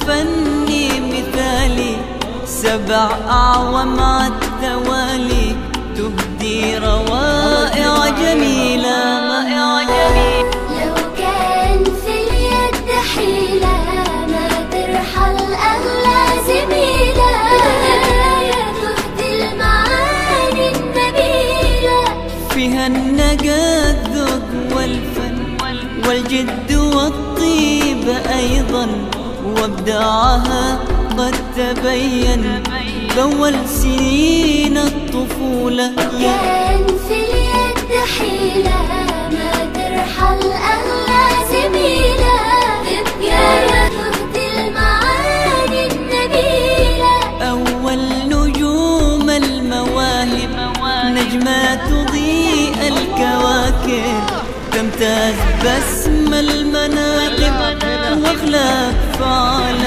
فني مثالي 7 أعوام التوالي تهدي روائع جميلة. لو كان في اليد حيلة ما ترحل أغلى زميلة، تهدي المعاني النبيلة فيها النقى الذوق والفن والجد والطيب أيضا، وابداعها قد تبين بأول سنين الطفولة. كان في اليد حيلة ما ترحل أغلى زميلة، تهدي المعاني النبيلة أول نجوم المواهب نجمة تضيء الكواكب، تمتاز باسم المناقب واخلاق فعال